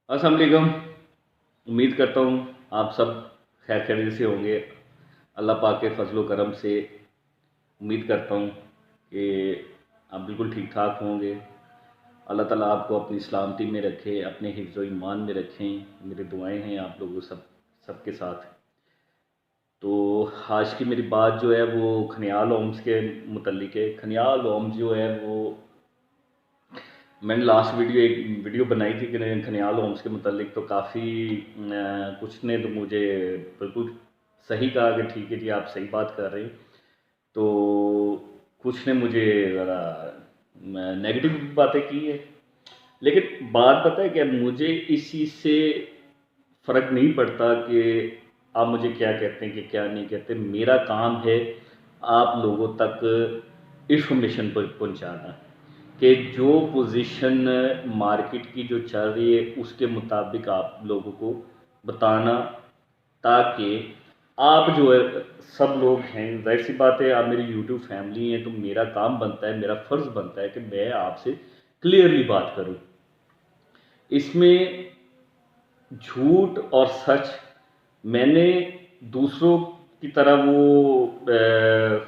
अस्सलाम वालेकुम। उम्मीद करता हूँ आप सब खैर खैरियत से होंगे। अल्लाह पाक के फजलो करम से उम्मीद करता हूँ कि आप बिल्कुल ठीक ठाक होंगे। अल्लाह ताला आपको अपनी सलामती में रखे, अपने हिफ्ज़ व ईमान में रखें। मेरी दुआएं हैं आप लोगों सबके साथ। तो आज की मेरी बात जो है वो खनियाल होम्स के मुतल्लिक है। खनियाल होम्स जो है वो मैंने लास्ट वीडियो एक वीडियो बनाई थी कि खनियाल होम्स के मतलब तो काफ़ी कुछ ने तो मुझे बिल्कुल सही कहा कि ठीक है जी आप सही बात कर रहे हैं। तो कुछ ने मुझे ज़रा नेगेटिव बातें की है। लेकिन बात पता है क्या, मुझे इस चीज़ से फ़र्क नहीं पड़ता कि आप मुझे क्या कहते हैं कि क्या नहीं कहते। मेरा काम है आप लोगों तक इन्फॉर्मेशन पहुंचाना कि जो पोजीशन मार्केट की जो चल रही है उसके मुताबिक आप लोगों को बताना, ताकि आप जो है सब लोग हैं, ज़ाहिर सी बात है आप मेरी यूट्यूब फैमिली हैं, तो मेरा काम बनता है, मेरा फ़र्ज़ बनता है कि मैं आपसे क्लियरली बात करूं। इसमें झूठ और सच मैंने दूसरों की तरह वो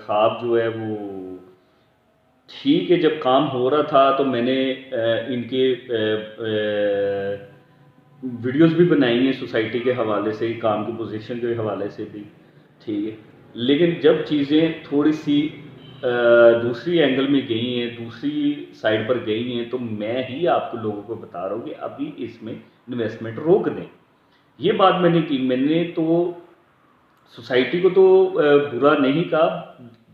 ख्वाब जो है वो ठीक है, जब काम हो रहा था तो मैंने इनके वीडियोस भी बनाई हैं सोसाइटी के हवाले से, काम की पोजीशन के हवाले से भी, ठीक है। लेकिन जब चीज़ें थोड़ी सी दूसरी एंगल में गई हैं, दूसरी साइड पर गई हैं, तो मैं ही आपको लोगों को बता रहा हूँ कि अभी इसमें इन्वेस्टमेंट रोक दें। ये बात मैंने की। मैंने तो सोसाइटी को तो बुरा नहीं कहा।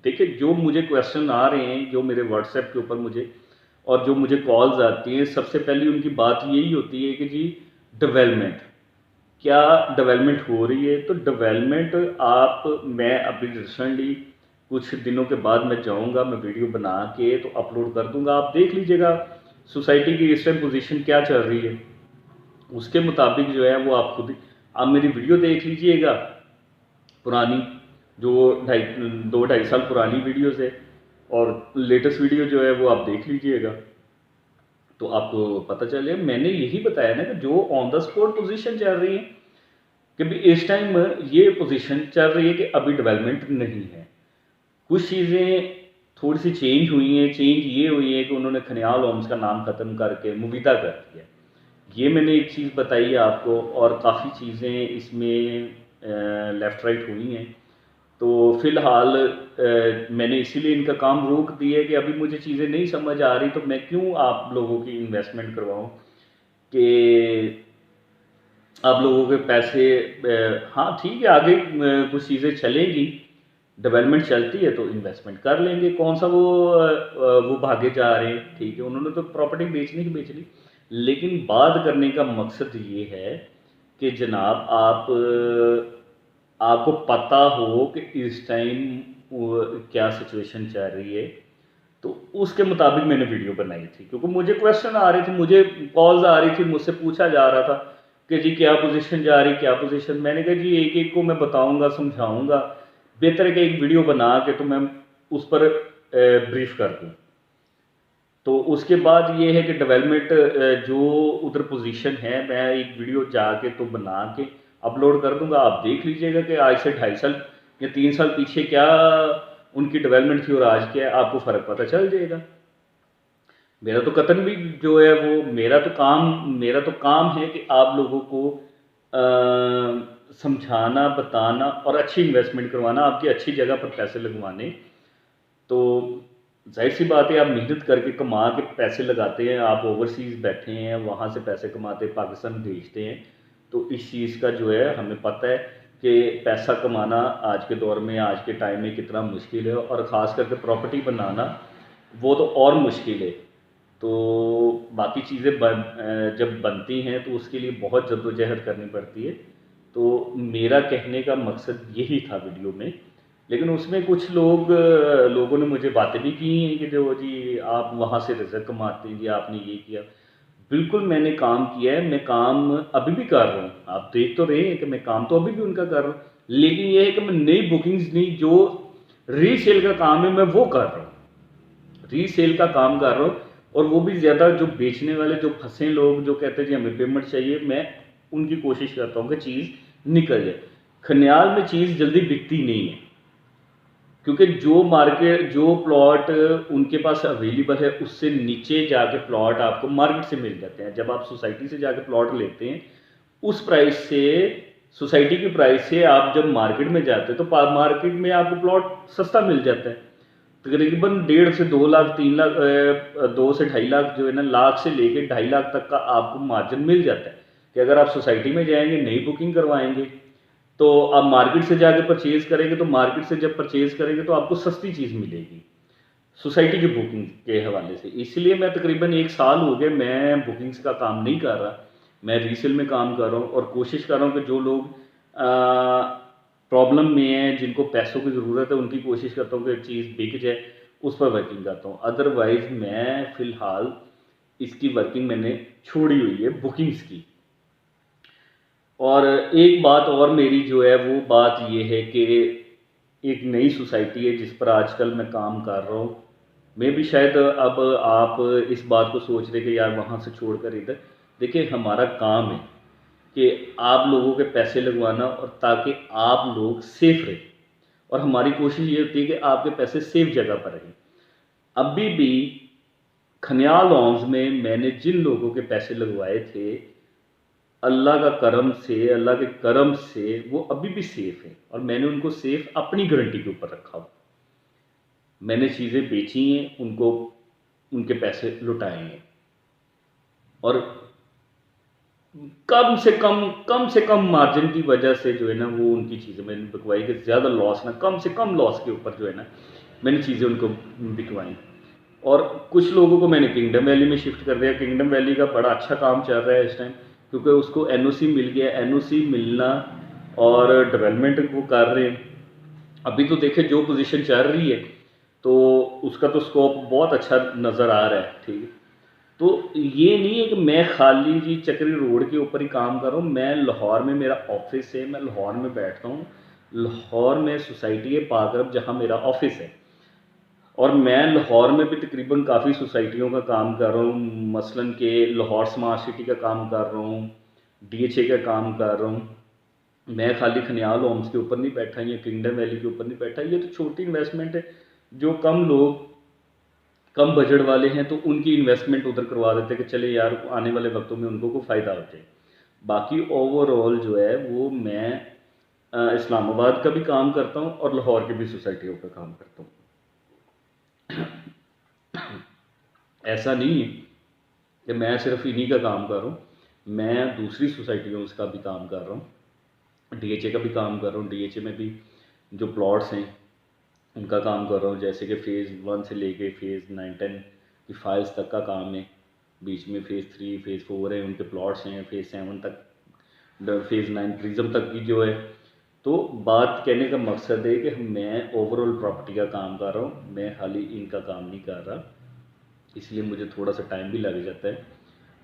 देखिए, जो मुझे क्वेश्चन आ रहे हैं, जो मेरे व्हाट्सएप के ऊपर मुझे और जो मुझे कॉल्स आती हैं, सबसे पहली उनकी बात यही होती है कि जी डेवलपमेंट, क्या डेवलपमेंट हो रही है? तो डेवलपमेंट मैं अभी रिसेंटली कुछ दिनों के बाद मैं जाऊंगा, मैं वीडियो बना के तो अपलोड कर दूंगा, आप देख लीजिएगा सोसाइटी की इस टाइम पोजीशन क्या चल रही है। उसके मुताबिक जो है वो आप खुद आप मेरी वीडियो देख लीजिएगा पुरानी, जो 2-2.5 साल पुरानी वीडियोस है, और लेटेस्ट वीडियो जो है वो आप देख लीजिएगा, तो आपको पता चले। मैंने यही बताया ना कि जो ऑन द स्पॉट पोजीशन चल रही है कि भी इस टाइम ये पोजीशन चल रही है कि अभी डेवलपमेंट नहीं है। कुछ चीज़ें थोड़ी सी चेंज हुई हैं। चेंज ये हुई है कि उन्होंने खनियाल होम्स का नाम ख़त्म करके मुविदा कर दिया। ये मैंने एक चीज़ बताई है आपको, और काफ़ी चीज़ें इसमें लेफ़्ट राइट हुई हैं। तो फ़िलहाल मैंने इसीलिए इनका काम रोक दिया है कि अभी मुझे चीज़ें नहीं समझ आ रही, तो मैं क्यों आप लोगों की इन्वेस्टमेंट करवाऊँ कि आप लोगों के पैसे। हाँ ठीक है, आगे कुछ चीज़ें चलेंगी, डेवलपमेंट चलती है तो इन्वेस्टमेंट कर लेंगे। कौन सा वो भागे जा रहे हैं, ठीक है, उन्होंने तो प्रॉपर्टी बेचनी ही बेचनी। लेकिन बात करने का मकसद ये है कि जनाब आपको पता हो कि इस टाइम क्या सिचुएशन चल रही है। तो उसके मुताबिक मैंने वीडियो बनाई थी, क्योंकि मुझे क्वेश्चन आ रहे थे, मुझे कॉल्स आ रही थी, मुझसे पूछा जा रहा था कि जी क्या पोजीशन जा रही, क्या पोजीशन। मैंने कहा जी एक एक को मैं बताऊंगा, समझाऊंगा, बेहतर है कि एक वीडियो बना के तो मैं उस पर ब्रीफ कर दूँ। तो उसके बाद ये है कि डेवलपमेंट जो उधर पोजीशन है, मैं एक वीडियो जाके तो बना के अपलोड कर दूंगा, आप देख लीजिएगा कि आज से 2.5 साल या 3 साल पीछे क्या उनकी डेवलपमेंट थी और आज क्या है, आपको फ़र्क पता चल जाएगा। मेरा तो कतन भी जो है वो मेरा तो काम है कि आप लोगों को समझाना, बताना और अच्छी इन्वेस्टमेंट करवाना, आपकी अच्छी जगह पर पैसे लगवाने। तो जाहिर सी बात है, आप मेहनत करके कमा के पैसे लगाते हैं, आप ओवरसीज़ बैठे हैं, वहाँ से पैसे कमाते हैं, पाकिस्तान भेजते हैं। तो इस चीज़ का जो है हमें पता है कि पैसा कमाना आज के दौर में, आज के टाइम में कितना मुश्किल है, और ख़ास करके प्रॉपर्टी बनाना वो तो और मुश्किल है। तो बाकी चीज़ें जब बनती हैं तो उसके लिए बहुत जद्दोजहद करनी पड़ती है। तो मेरा कहने का मकसद यही था वीडियो में। लेकिन उसमें कुछ लोगों ने मुझे बातें भी की हैं कि जो जी आप वहाँ से रिज़ल्ट कमाते हैं, जी आपने ये किया। बिल्कुल मैंने काम किया है, मैं काम अभी भी कर रहा हूँ, आप देख तो रहे हैं कि मैं काम तो अभी भी उनका कर रहा हूँ। लेकिन ये है कि मैं नई बुकिंग्स नहीं, जो रीसेल का काम है मैं वो कर रहा हूँ, रीसेल का काम कर रहा हूँ। और वो भी ज़्यादा जो बेचने वाले जो फंसे लोग जो कहते हैं जी हमें पेमेंट चाहिए, मैं उनकी कोशिश करता हूँ कि चीज़ निकल जाए। खन्याल में चीज़ जल्दी बिकती नहीं है, क्योंकि जो मार्केट जो प्लॉट उनके पास अवेलेबल है उससे नीचे जाके प्लॉट आपको मार्केट से मिल जाते हैं। जब आप सोसाइटी से जाके प्लॉट लेते हैं उस प्राइस से, सोसाइटी की प्राइस से आप जब मार्केट में जाते हैं तो मार्केट में आपको प्लॉट सस्ता मिल जाता है। तकरीबन 1.5 से 2 लाख 3 लाख 2 से 2.5 लाख जो है ना, लाख से लेके 2.5 लाख तक का आपको मार्जिन मिल जाता है कि अगर आप सोसाइटी में जाएंगे नई बुकिंग करवाएंगे तो आप मार्केट से जाके परचेज करेंगे, तो मार्केट से जब परचेज करेंगे तो आपको सस्ती चीज़ मिलेगी सोसाइटी की बुकिंग के हवाले से। इसलिए मैं तकरीबन 1 साल हो गए मैं बुकिंग्स का काम नहीं कर रहा, मैं रीसेल में काम कर रहा हूँ और कोशिश कर रहा हूँ कि जो लोग प्रॉब्लम में हैं, जिनको पैसों की ज़रूरत है, उनकी कोशिश करता हूँ कि चीज़ बिक जाए, उस पर वर्किंग करता हूँ। अदरवाइज़ मैं फ़िलहाल इसकी वर्किंग मैंने छोड़ी हुई है बुकिंग्स की। और एक बात और मेरी जो है वो बात ये है कि एक नई सोसाइटी है जिस पर आजकल मैं काम कर रहा हूँ। मैं भी शायद अब आप इस बात को सोच रहे कि यार वहाँ से छोड़कर इधर, देखिए हमारा काम है कि आप लोगों के पैसे लगवाना और ताकि आप लोग सेफ रहें, और हमारी कोशिश ये होती है कि आपके पैसे सेफ जगह पर रहें। अभी भी खनियाल लॉन्स में मैंने जिन लोगों के पैसे लगवाए थे, अल्लाह का करम से, अल्लाह के करम से वो अभी भी सेफ़ है और मैंने उनको सेफ़ अपनी गारंटी के ऊपर रखा हुआ। मैंने चीज़ें बेची हैं, उनको उनके पैसे लुटाए हैं और कम से कम मार्जिन की वजह से जो है ना वो उनकी चीज़ें मैंने बिकवाई कि ज़्यादा लॉस ना, कम से कम लॉस के ऊपर जो है ना मैंने चीज़ें उनको बिकवाई। और कुछ लोगों को मैंने किंगडम वैली में शिफ्ट कर दिया। किंगडम वैली का बड़ा अच्छा काम चल रहा है इस टाइम, क्योंकि उसको एनओसी मिल गया। एनओसी मिलना और डेवलपमेंट वो कर रहे हैं। अभी तो देखिए जो पोजीशन चल रही है तो उसका तो स्कोप बहुत अच्छा नज़र आ रहा है, ठीक है। तो ये नहीं है कि मैं खाली जी चक्री रोड के ऊपर ही काम कर रहा हूँ। मैं लाहौर में मेरा ऑफिस है, मैं लाहौर में बैठता हूँ। लाहौर में सोसाइटी है पाक अरब जहाँ मेरा ऑफिस है, और मैं लाहौर में भी तकरीबन काफ़ी सोसाइटियों का काम कर रहा हूँ। मसलन के लाहौर स्मार्ट सिटी का काम कर रहा हूँ, डीएचए का काम कर रहा हूँ। मैं खाली खनियाल होम्स के ऊपर नहीं बैठा या किंगडम वैली के ऊपर नहीं बैठा। ये तो छोटी इन्वेस्टमेंट है, जो कम लोग कम बजट वाले हैं तो उनकी इन्वेस्टमेंट उधर करवा देते हैं कि चले यार आने वाले वक्तों में उनको को फ़ायदा हो जाए। बाकी ओवरऑल जो है वो मैं इस्लामाबाद का भी काम करता हूँ और लाहौर की भी सोसाइटियों पर काम करता हूँ। ऐसा नहीं है कि मैं सिर्फ इन्हीं का काम कर रहा हूँ, मैं दूसरी सोसाइटियों का भी काम कर रहा हूँ, डीएचए का भी काम कर रहा हूँ। डीएचए में भी जो प्लॉट्स हैं उनका काम कर रहा हूँ, जैसे कि फ़ेज़ 1 से लेके फ़ेज़ 9 10 की फाइल्स तक का काम है। बीच में फ़ेज़ 3 फ़ेज़ 4 है, उनके प्लॉट्स हैं। फ़ेज़ 7 तक, फ़ेज़ 9 प्रिज्म तक की जो है। तो बात कहने का मकसद है कि मैं ओवरऑल प्रॉपर्टी का काम कर रहा हूँ, मैं खाली इनका काम नहीं कर रहा, इसलिए मुझे थोड़ा सा टाइम भी लग जाता है।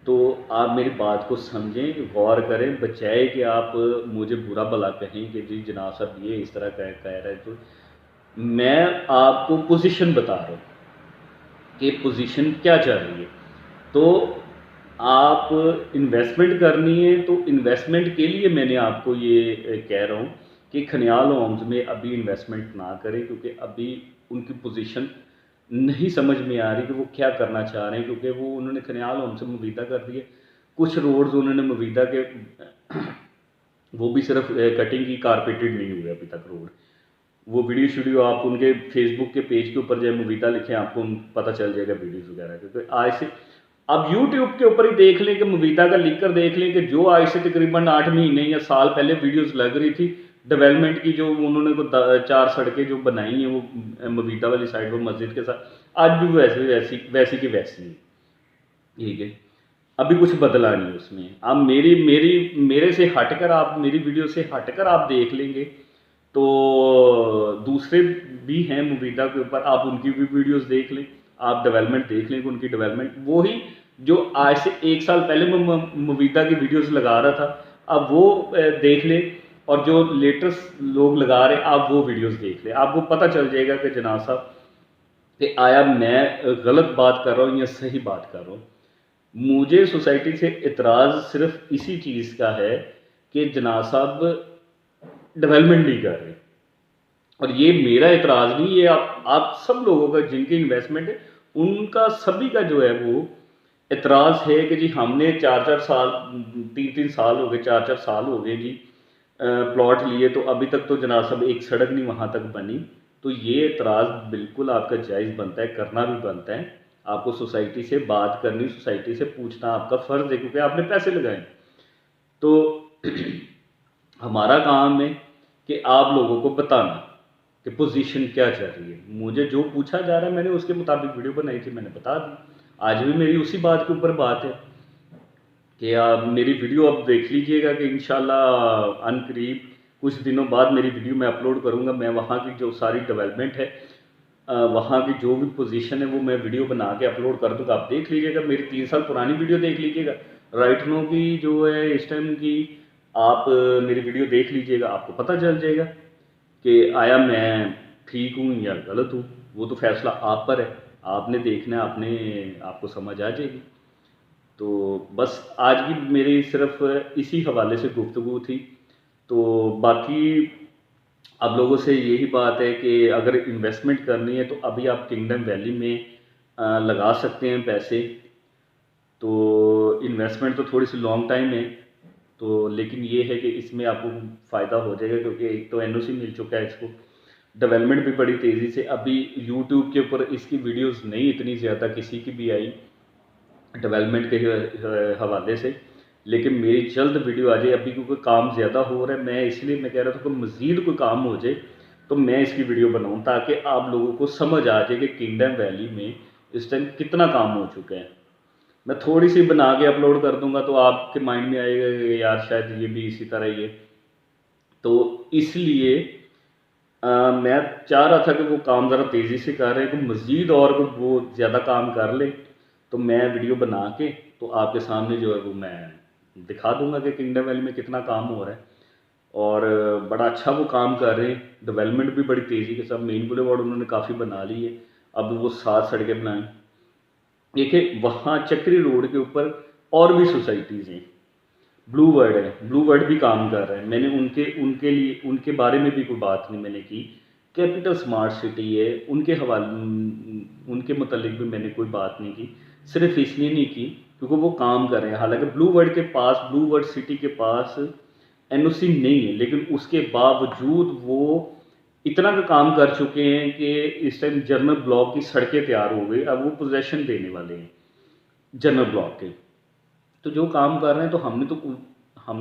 तो आप मेरी बात को समझें, गौर करें, बजाय कि आप मुझे बुरा भला कहें कि जी जनाब साहब ये इस तरह कह रहा है। तो मैं आपको पोजीशन बता रहा हूँ कि पोजीशन क्या चल रही है। तो आप इन्वेस्टमेंट करनी है तो इन्वेस्टमेंट के लिए मैंने आपको ये कह रहा हूँ कि खनियाल होम्स में अभी इन्वेस्टमेंट ना करें, क्योंकि अभी उनकी पोजीशन नहीं समझ में आ रही कि वो क्या करना चाह रहे हैं। क्योंकि वो उन्होंने खनियाल होम्स से मुवीदा कर दिए, कुछ रोड्स उन्होंने मुवीदा के वो भी सिर्फ कटिंग की, कारपेटेड नहीं हुए अभी तक रोड। वो वीडियो आप उनके फेसबुक के पेज के ऊपर जो मुवीदा लिखें आपको पता चल जाएगा वीडियोज़ वगैरह के। तो आज से अब यूट्यूब के ऊपर ही देख लें कि मुवीदा का लिख कर देख लें कि जो आज से तकरीबन 8 महीने या साल पहले वीडियोस लग रही थी डेवलपमेंट की, जो उन्होंने को 4 सड़कें जो बनाई हैं वो मुवीदा वाली साइड वो मस्जिद के साथ, आज भी वैसे वैसी की वैसी है, ठीक है। अभी कुछ बदला नहीं उसमें। अब मेरी मेरी मेरे से हटकर आप, मेरी वीडियो से हटकर आप देख लेंगे तो दूसरे भी हैं मुवीदा के ऊपर, आप उनकी भी वीडियोस देख लें, आप डेवलपमेंट देख लें, उनकी डेवलपमेंट वही जो आज से 1 साल पहले मैं मुवीदा की वीडियोस लगा रहा था, अब वो देख लें, और जो लेटेस्ट लोग लगा रहे हैं आप वो वीडियोस देख लें, आपको पता चल जाएगा कि जनाब साहब कि आया मैं गलत बात कर रहा हूँ या सही बात कर रहा हूँ। मुझे सोसाइटी से इतराज़ सिर्फ इसी चीज़ का है कि जनाब साहब डेवलपमेंट नहीं कर रहे। और ये मेरा इतराज़ नहीं, ये आप सब लोगों का जिनकी इन्वेस्टमेंट है, उनका सभी का जो है वो इतराज़ है कि जी हमने 4-4 साल, 3-3 साल हो गए, 4-4 साल हो गए जी प्लॉट लिए, तो अभी तक तो जनाब साहब एक सड़क नहीं वहाँ तक बनी। तो ये इतराज़ बिल्कुल आपका जायज़ बनता है, करना भी बनता है। आपको सोसाइटी से बात करनी, सोसाइटी से पूछना आपका फ़र्ज़ है, क्योंकि आपने पैसे लगाए। तो हमारा काम है कि आप लोगों को बताना कि पोजीशन क्या चल रही है। मुझे जो पूछा जा रहा है मैंने उसके मुताबिक वीडियो बनाई थी, मैंने बता दी। आज भी मेरी उसी बात के ऊपर बात है कि आप मेरी वीडियो अब देख लीजिएगा कि इंशाल्लाह अनकरीब कुछ दिनों बाद मेरी वीडियो मैं अपलोड करूँगा। मैं वहाँ की जो सारी डेवलपमेंट है, वहाँ की जो भी पोजीशन है वो मैं वीडियो बना के अपलोड कर दूँगा। आप देख लीजिएगा, मेरी 3 साल पुरानी वीडियो देख लीजिएगा। राइट नो की जो है इस टाइम की, आप मेरी वीडियो देख लीजिएगा, आपको पता चल जाएगा कि आया मैं ठीक हूँ या गलत हूँ। वो तो फ़ैसला आप पर है, आपने देखना है, आपको समझ आ जाएगी। तो बस आज की मेरी सिर्फ़ इसी हवाले से गुफ्तगू थी। तो बाकी आप लोगों से यही बात है कि अगर इन्वेस्टमेंट करनी है तो अभी आप किंगडम वैली में लगा सकते हैं पैसे। तो इन्वेस्टमेंट तो थोड़ी सी लॉन्ग टाइम है, तो लेकिन ये है कि इसमें आपको फ़ायदा हो जाएगा, क्योंकि एक तो एनओसी मिल चुका है इसको। डेवलपमेंट भी बड़ी तेज़ी से, अभी यूट्यूब के ऊपर इसकी वीडियोस नहीं इतनी ज़्यादा किसी की भी आई डेवलपमेंट के हवाले से, लेकिन मेरी जल्द वीडियो आ जाए अभी, क्योंकि काम ज़्यादा हो रहा है। मैं इसलिए मैं कह रहा था कि मज़ीद कोई काम हो जाए तो मैं इसकी वीडियो बनाऊँ, ताकि आप लोगों को समझ आ जाए कि किंगडम वैली में इस टाइम कितना काम हो चुका है। मैं थोड़ी सी बना के अपलोड कर दूंगा तो आपके माइंड में आएगा कि यार शायद ये भी इसी तरह ही है। तो इसलिए मैं चाह रहा था कि वो काम ज़रा तेज़ी से कर रहे हैं, कि मज़ीद और वो ज़्यादा काम कर ले, तो मैं वीडियो बना के तो आपके सामने जो है वो मैं दिखा दूंगा कि किंगडम वैली में कितना काम हो रहा है। और बड़ा अच्छा वो काम कर रहे हैं, डेवलपमेंट भी बड़ी तेज़ी के साथ। मेन बुलेवार्ड उन्होंने काफ़ी बना ली है, अब वो 7 सड़कें बनाएं। देखिए वहाँ चक्री रोड के ऊपर और भी सोसाइटीज़ हैं, ब्लू वर्ड है, ब्लू वर्ड भी काम कर रहा है। मैंने उनके उनके लिए उनके बारे में भी कोई बात नहीं मैंने की। कैपिटल स्मार्ट सिटी है, उनके उनके मतलब भी मैंने कोई बात नहीं की। सिर्फ इसलिए नहीं की क्योंकि वो काम कर रहे हैं। हालांकि ब्लू वर्ड के पास, ब्लू वर्ड सिटी के पास एनओसी नहीं है, लेकिन उसके बावजूद वो इतना का काम कर चुके हैं कि इस टाइम जनरल ब्लॉक की सड़कें तैयार हो गई। अब वो पोजेशन देने वाले हैं जनरल ब्लॉक के। तो जो काम कर रहे हैं, तो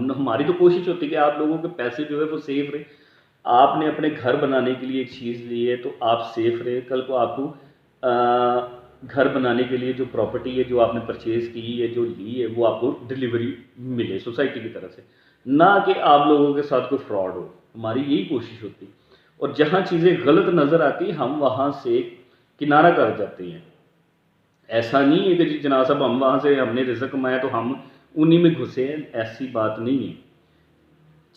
हमारी तो कोशिश होती है कि आप लोगों के पैसे जो है वो सेफ रहे। आपने अपने घर बनाने के लिए एक चीज़ ली है तो आप सेफ रहे। कल को आपको घर बनाने के लिए जो प्रॉपर्टी है, जो आपने परचेज़ की है, जो ली है, वो आपको डिलीवरी मिले सोसाइटी की तरफ से, ना कि आप लोगों के साथ कोई फ्रॉड हो। हमारी यही कोशिश होती है। और जहाँ चीज़ें गलत नज़र आती हम वहाँ से किनारा कर जाते हैं। ऐसा नहीं है कि जी जनाब साहब हम वहाँ से हमने रिज़्क कमाया तो हम उन्हीं में घुसे हैं, ऐसी बात नहीं है।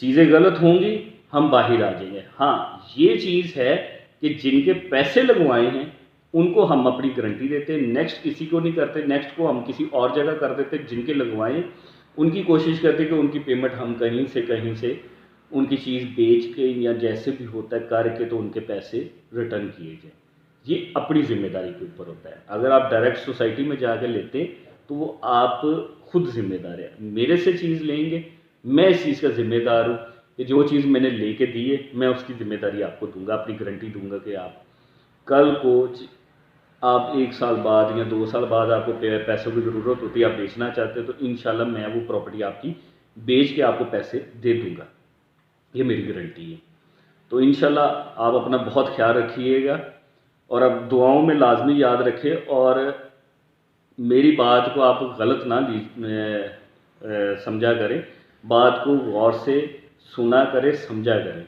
चीज़ें गलत होंगी, हम बाहर आ जाएंगे। हाँ, ये चीज़ है कि जिनके पैसे लगवाए हैं उनको हम अपनी गारंटी देते हैं, नेक्स्ट किसी को नहीं करते। नेक्स्ट को हम किसी और जगह कर देते। जिनके लगवाए उनकी कोशिश करते कि उनकी पेमेंट हम कहीं से उनकी चीज़ बेच के या जैसे भी होता है करके तो उनके पैसे रिटर्न किए जाए। ये अपनी ज़िम्मेदारी के ऊपर होता है। अगर आप डायरेक्ट सोसाइटी में जाके लेते तो वो आप खुद ज़िम्मेदार है। मेरे से चीज़ लेंगे, मैं इस चीज़ का ज़िम्मेदार हूँ कि जो चीज़ मैंने लेके दी है मैं उसकी ज़िम्मेदारी आपको दूंगा, अपनी गारंटी दूंगा कि आप कल को आप 1 साल बाद या 2 साल बाद आपको पैसों की ज़रूरत होती है, आप बेचना चाहते हो, तो इंशाल्लाह मैं वो प्रॉपर्टी आपकी बेच के आपको पैसे दे दूंगा। ये मेरी गारंटी है। तो इंशाल्लाह आप अपना बहुत ख्याल रखिएगा और अब दुआओं में लाजमी याद रखें। और मेरी बात को आप गलत ना समझा करें, बात को गौर से सुना करें, समझा करें,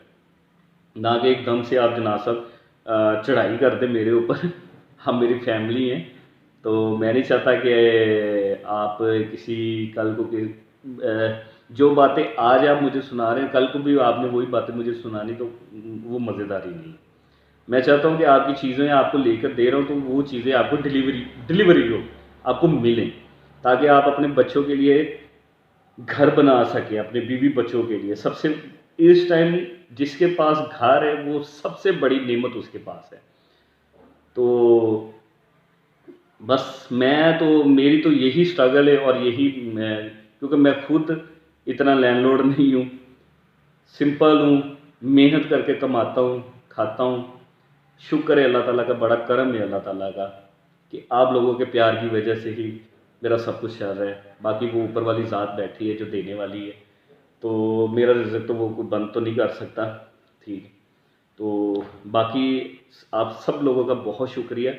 ना कि एकदम से आप जनाब साहब चढ़ाई कर दें मेरे ऊपर। हम मेरी फैमिली हैं, तो मैं नहीं चाहता कि आप किसी कल को जो बातें आज आप मुझे सुना रहे हैं कल को भी आपने वही बातें मुझे सुनानी, तो वो मज़ेदारी नहीं। मैं चाहता हूँ कि आपकी चीज़ें आपको लेकर दे रहा हूँ तो वो चीज़ें आपको डिलीवरी हो, आपको मिलें, ताकि आप अपने बच्चों के लिए घर बना सकें, अपने बीवी बच्चों के लिए। सबसे इस टाइम जिसके पास घर है वो सबसे बड़ी नेमत उसके पास है। तो बस मैं तो मेरी तो यही स्ट्रगल है और यही मैं, क्योंकि मैं खुद इतना लैंडलॉर्ड नहीं हूँ, सिंपल हूँ, मेहनत करके कमाता हूँ, खाता हूँ। शुक्र है अल्लाह ताला का, बड़ा करम है अल्लाह ताला का कि आप लोगों के प्यार की वजह से ही मेरा सब कुछ चल रहा है। बाकी वो ऊपर वाली ज़ात बैठी है जो देने वाली है, तो मेरा रिज़्क तो वो कोई बंद तो नहीं कर सकता, ठीक है। तो बाकी आप सब लोगों का बहुत शुक्रिया।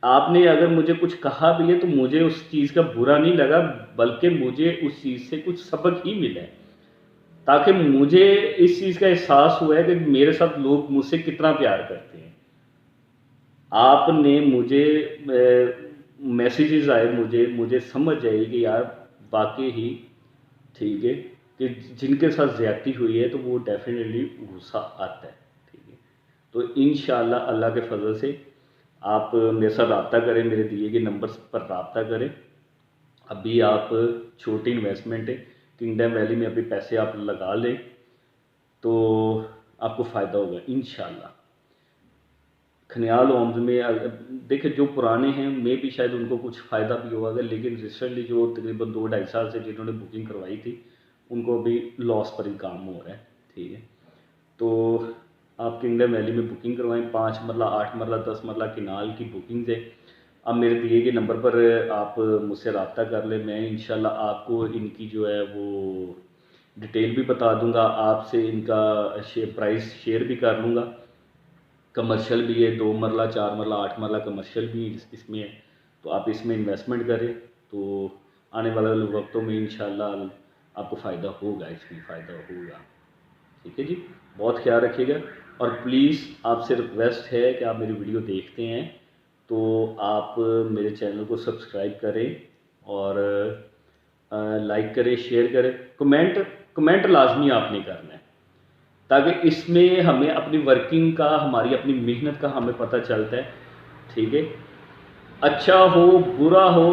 आपने अगर मुझे कुछ कहा भी है तो मुझे उस चीज़ का बुरा नहीं लगा, बल्कि मुझे उस चीज़ से कुछ सबक ही मिला है, ताकि मुझे इस चीज़ का एहसास हुआ है कि मेरे साथ लोग मुझसे कितना प्यार करते हैं। आपने मुझे मैसेजेस आए, मुझे मुझे समझ आई कि यार वाक़ई ही ठीक है कि जिनके साथ ज़्यादती हुई है तो वो डेफ़िनेटली गुस्सा आता है, ठीक है। तो इंशाअल्लाह अल्लाह के फ़ज़ल से आप मेरे साथ राब्ता करें, मेरे दिए गए नंबर्स पर राब्ता करें। अभी आप छोटी इन्वेस्टमेंट है, किंगडम वैली में अभी पैसे आप लगा लें तो आपको फ़ायदा होगा इंशाअल्लाह। खनियाल होम्स में देखिए जो पुराने हैं मे भी शायद उनको कुछ फ़ायदा भी हुआ होगा, लेकिन रिसेंटली जो तकरीबन 2 ढाई साल से जिन्होंने बुकिंग करवाई थी उनको अभी लॉस पर ही काम हो रहा है, ठीक है। तो आप किंगडम वैली में बुकिंग करवाएं, 5 मरला 8 मरला 10 मरला किनाल की बुकिंग है। अब मेरे दिए गए नंबर पर आप मुझसे रब्ता कर लें, मैं इंशाल्लाह आपको इनकी जो है वो डिटेल भी बता दूंगा, आपसे इनका प्राइस शेयर भी कर लूँगा। कमर्शियल भी है, 2 मरला 4 मरला 8 मरला कमर्शियल भी इसमें है। तो आप इसमें इन्वेस्टमेंट करें तो आने वाले वक्तों में इंशाल्लाह आपको फ़ायदा होगा, इसमें फ़ायदा होगा, ठीक है जी। बहुत ख्याल रखिएगा और प्लीज़ आपसे रिक्वेस्ट है कि आप मेरी वीडियो देखते हैं तो आप मेरे चैनल को सब्सक्राइब करें और लाइक करें, शेयर करें, कमेंट लाजमी आपने करना है, ताकि इसमें हमें अपनी वर्किंग का, हमारी अपनी मेहनत का हमें पता चलता है, ठीक है। अच्छा हो बुरा हो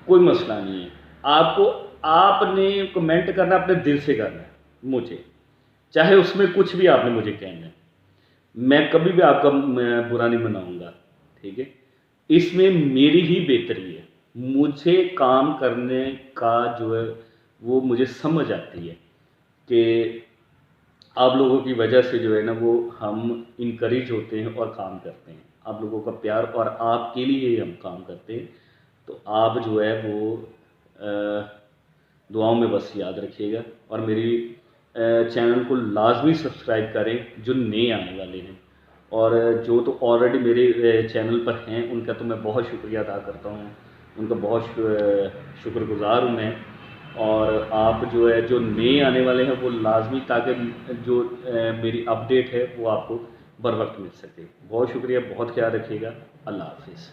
कोई मसला नहीं है, आपको आपने कमेंट करना अपने दिल से करना है मुझे, चाहे उसमें कुछ भी आपने मुझे कहना है, मैं कभी भी आपका बुरा नहीं मनाऊंगा, ठीक है। इसमें मेरी ही बेहतरी है, मुझे काम करने का जो है वो मुझे समझ आती है कि आप लोगों की वजह से जो है ना वो हम इनकरेज होते हैं और काम करते हैं, आप लोगों का प्यार और आपके लिए ही हम काम करते हैं। तो आप जो है वो दुआओं में बस याद रखिएगा और मेरी चैनल को लाजमी सब्सक्राइब करें जो नए आने वाले हैं, और जो तो ऑलरेडी मेरे चैनल पर हैं उनका तो मैं बहुत शुक्रिया अदा करता हूँ, उनका बहुत शुक्रगुज़ार हूँ मैं। और आप जो है जो नए आने वाले हैं वो लाजमी, ताकि जो मेरी अपडेट है वो आपको बर वक्त मिल सके। बहुत शुक्रिया, बहुत ख्याल रखिएगा। अल्लाह हाफिज़।